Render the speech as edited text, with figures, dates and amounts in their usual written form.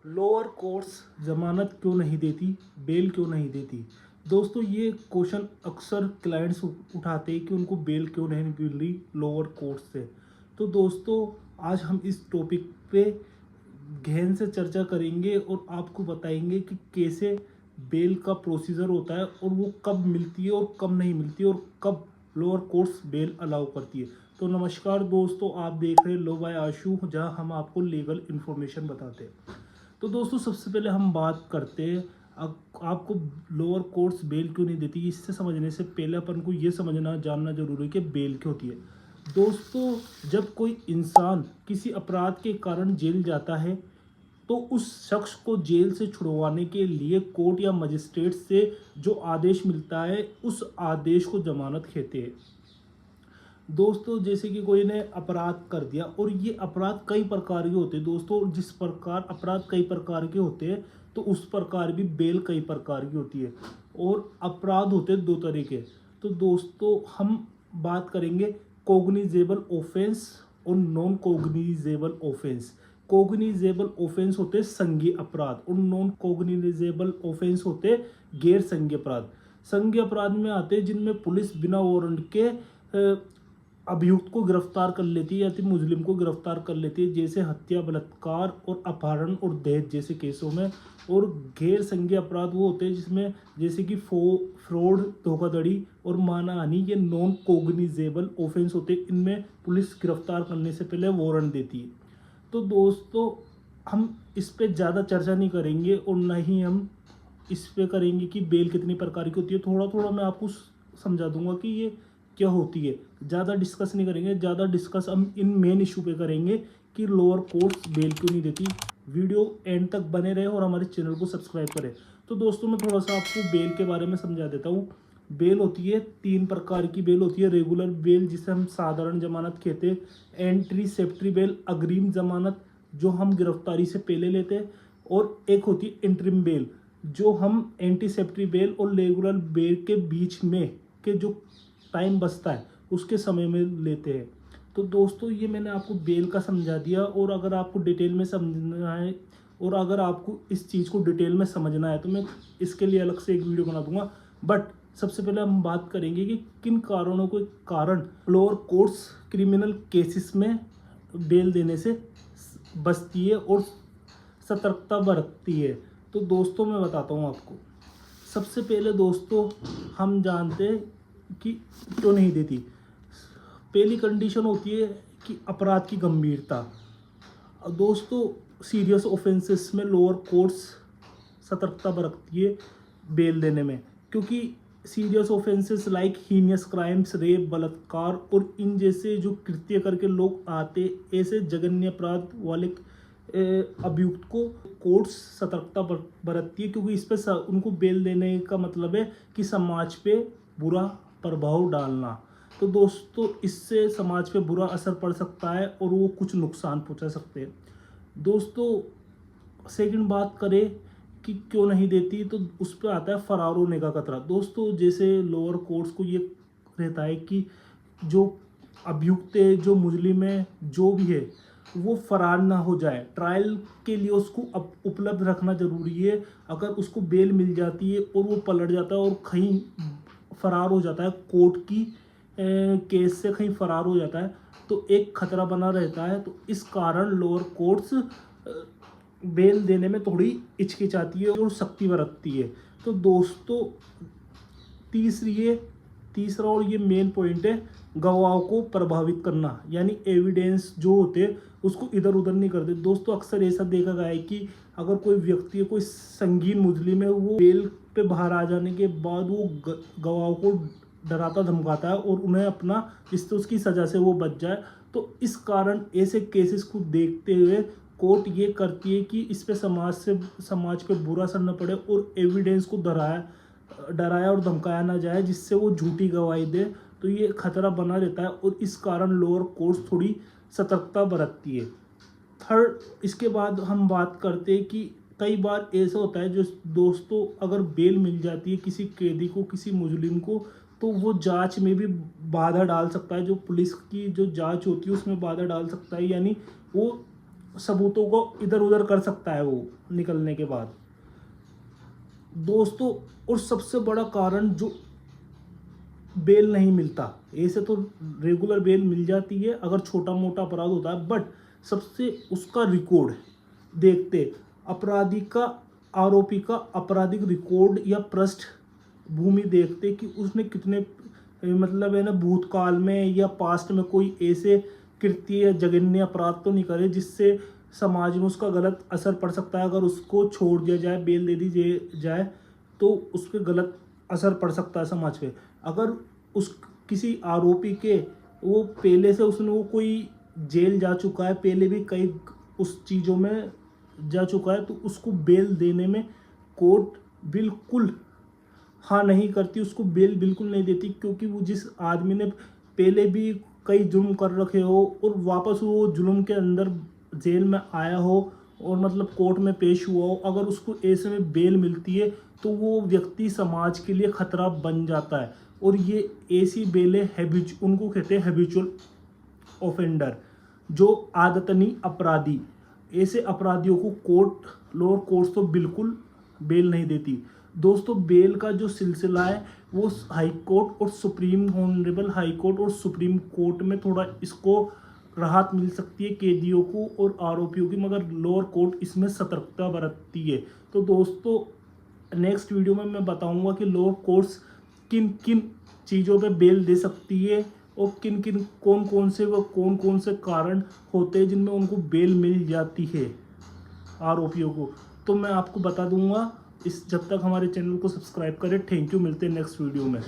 Lower courts जमानत क्यों नहीं देती, बेल क्यों नहीं देती। दोस्तों ये क्वेश्चन अक्सर क्लाइंट्स उठाते हैं कि उनको बेल क्यों नहीं मिल रही लोअर कोर्ट से। तो दोस्तों आज हम इस टॉपिक पे गहन से चर्चा करेंगे और आपको बताएंगे कि कैसे बेल का प्रोसीजर होता है और वो कब मिलती है और कब नहीं मिलती और कब लोअर कोर्ट्स बेल अलाउ करती है। तो नमस्कार दोस्तों, आप देख रहे हैं लो बाय आशु, जहां हम आपको लीगल इन्फॉर्मेशन बताते हैं। तो दोस्तों सबसे पहले हम बात करते हैं आपको लोअर कोर्ट्स बेल क्यों नहीं देती। इससे समझने से पहले अपन को ये समझना जानना जरूरी है कि बेल क्यों होती है। दोस्तों जब कोई इंसान किसी अपराध के कारण जेल जाता है तो उस शख्स को जेल से छुड़वाने के लिए कोर्ट या मजिस्ट्रेट से जो आदेश मिलता है उस आदेश को जमानत कहते हैं। दोस्तों जैसे कि कोई ने अपराध कर दिया और ये अपराध कई प्रकार के होते हैं। दोस्तों जिस प्रकार अपराध कई प्रकार के होते हैं तो उस प्रकार भी बेल कई प्रकार की होती है और अपराध होते हैं दो तरह के। तो दोस्तों हम बात करेंगे कोग्निजेबल ऑफेंस और non cognisable offence. Cognisable offence होते हैं संज्ञेय अपराध और नॉन कोग्निजेबल ऑफेंस होते हैं गैर संज्ञेय अपराध। संज्ञेय अपराध में आते हैं जिनमें पुलिस बिना वारंट के अभियुक्त को गिरफ्तार कर लेती है या फिर मुजरिम को गिरफ्तार कर लेती है, जैसे हत्या, बलात्कार और अपहरण और दहेज जैसे केसों में। और गैर संज्ञेय अपराध वो होते हैं जिसमें जैसे कि फ्रॉड, धोखाधड़ी और मानहानि, ये नॉन कोग्निजेबल ऑफेंस होते हैं। इनमें पुलिस गिरफ्तार करने से पहले वारंट देती है। तो दोस्तों हम इस पे ज़्यादा चर्चा नहीं करेंगे और ना ही हम इस पे करेंगे कि बेल कितनी प्रकार की होती है। थोड़ा थोड़ा मैं आपको समझा दूंगा कि ये क्या होती है। ज़्यादा डिस्कस नहीं करेंगे, ज़्यादा डिस्कस हम इन मेन इशू पे करेंगे कि लोअर कोर्ट्स बेल क्यों नहीं देती। वीडियो एंड तक बने रहे और हमारे चैनल को सब्सक्राइब करें। तो दोस्तों मैं थोड़ा सा आपको बेल के बारे में समझा देता हूँ। बेल होती है तीन प्रकार की। बेल होती है रेगुलर बेल जिसे हम साधारण जमानत कहते हैं, एंटीसिपेटरी बेल अग्रिम जमानत जो हम गिरफ्तारी से पहले लेते हैं, और एक होती है इंटरिम बेल जो हम एंटीसिपेटरी बेल और रेगुलर बेल के बीच में के जो टाइम बचता है उसके समय में लेते हैं। तो दोस्तों ये मैंने आपको बेल का समझा दिया और अगर आपको डिटेल में समझना है और अगर आपको इस चीज़ को डिटेल में समझना है तो मैं इसके लिए अलग से एक वीडियो बना दूंगा। बट सबसे पहले हम बात करेंगे कि किन कारणों के कारण लोअर कोर्ट्स क्रिमिनल केसेस में बेल देने से बचती है और सतर्कता बरतती है। तो दोस्तों मैं बताता हूँ आपको। सबसे पहले दोस्तों हम जानते हैं कि क्यों नहीं देती। पहली कंडीशन होती है कि अपराध की गंभीरता। दोस्तों सीरियस ऑफेंसेस में लोअर कोर्ट्स सतर्कता बरतती है बेल देने में, क्योंकि serious offences like heinous crimes, rape, बलात्कार और इन जैसे जो कृत्य करके लोग आते, ऐसे जघन्य अपराध वाले अभियुक्त को कोर्ट्स सतर्कता बरतती है, क्योंकि इस पे उनको बेल देने का मतलब है कि समाज पे बुरा प्रभाव डालना। तो दोस्तों इससे समाज पे बुरा असर पड़ सकता है और वो कुछ नुकसान पहुंचा सकते हैं। दोस्तों सेकंड बात करें कि क्यों नहीं देती, तो उस पर आता है फरार होने का खतरा। दोस्तों जैसे लोअर कोर्ट्स को ये रहता है कि जो अभियुक्त है, जो मुजरिम है, जो भी है वो फरार ना हो जाए। ट्रायल के लिए उसको उपलब्ध रखना जरूरी है। अगर उसको बेल मिल जाती है और वो पलट जाता है और कहीं फरार हो जाता है, कोर्ट की केस से कहीं फरार हो जाता है, तो एक खतरा बना रहता है। तो इस कारण लोअर कोर्ट्स बेल देने में थोड़ी हिचकिचाती है और सख्ती बरतती है। तो दोस्तों तीसरा और ये मेन पॉइंट है गवाहों को प्रभावित करना, यानी एविडेंस जो होते हैं उसको इधर उधर नहीं करते। दोस्तों अक्सर ऐसा देखा गया है कि अगर कोई व्यक्ति है, कोई संगीन मुजरिम है, वो बेल पे बाहर आ जाने के बाद वो गवाहों को डराता धमकाता है और उन्हें अपना जिससे उसकी सज़ा से वो बच जाए। तो इस कारण ऐसे केसेस को देखते हुए कोर्ट ये करती है कि इस पे समाज पे बुरा असर न पड़े और एविडेंस को डराया और धमकाया ना जाए जिससे वो झूठी गवाही दे। तो ये खतरा बना रहता है और इस कारण लोअर कोर्ट्स थोड़ी सतर्कता बरतती है। थर्ड, इसके बाद हम बात करते हैं कि कई बार ऐसा होता है जो दोस्तों अगर बेल मिल जाती है किसी कैदी को, किसी मुजरिम को, तो वो जांच में भी बाधा डाल सकता है। जो पुलिस की जो जांच होती है उसमें बाधा डाल सकता है, यानी वो सबूतों को इधर उधर कर सकता है वो निकलने के बाद दोस्तों। और सबसे बड़ा कारण जो बेल नहीं मिलता, ऐसे तो रेगुलर बेल मिल जाती है अगर छोटा मोटा अपराध होता है, बट सबसे उसका रिकॉर्ड देखते, अपराधी का, आरोपी का आपराधिक रिकॉर्ड या पृष्ठभूमि देखते कि उसने कितने मतलब है ना भूतकाल में या पास्ट में कोई ऐसे कृत्य या जघन्य अपराध तो नहीं करे जिससे समाज में उसका गलत असर पड़ सकता है। अगर उसको छोड़ दिया जाए, बेल दे दी जाए तो उस पर गलत असर पड़ सकता है समाज पे। अगर उस किसी आरोपी के वो पहले से उसने वो कोई जेल जा चुका है, पहले भी कई उस चीज़ों में जा चुका है, तो उसको बेल देने में कोर्ट बिल्कुल हाँ नहीं करती, उसको बेल बिल्कुल नहीं देती। क्योंकि वो जिस आदमी ने पहले भी कई जुर्म कर रखे हो और वापस वो जुर्म के अंदर जेल में आया हो और मतलब कोर्ट में पेश हुआ हो, अगर उसको ऐसे में बेल मिलती है तो वो व्यक्ति समाज के लिए खतरा बन जाता है। और ये ऐसी बेलें उनको कहते हैं हैबिचुअल ऑफेंडर, जो आदतनी अपराधी, ऐसे अपराधियों को लोअर कोर्ट्स तो बिल्कुल बेल नहीं देती। दोस्तों बेल का जो सिलसिला है वो हाई कोर्ट और सुप्रीम ऑनरेबल हाई कोर्ट और सुप्रीम कोर्ट में थोड़ा इसको राहत मिल सकती है कैदियों को और आरोपियों की, मगर लोअर कोर्ट इसमें सतर्कता बरतती है। तो दोस्तों नेक्स्ट वीडियो में मैं बताऊंगा कि लोअर कोर्ट्स किन किन चीज़ों पे बेल दे सकती है और किन किन कौन कौन से कारण होते हैं जिनमें उनको बेल मिल जाती है आरोपियों को। तो मैं आपको बता दूंगा। जब तक हमारे चैनल को सब्सक्राइब करें। थैंक यू, मिलते हैं नेक्स्ट वीडियो में।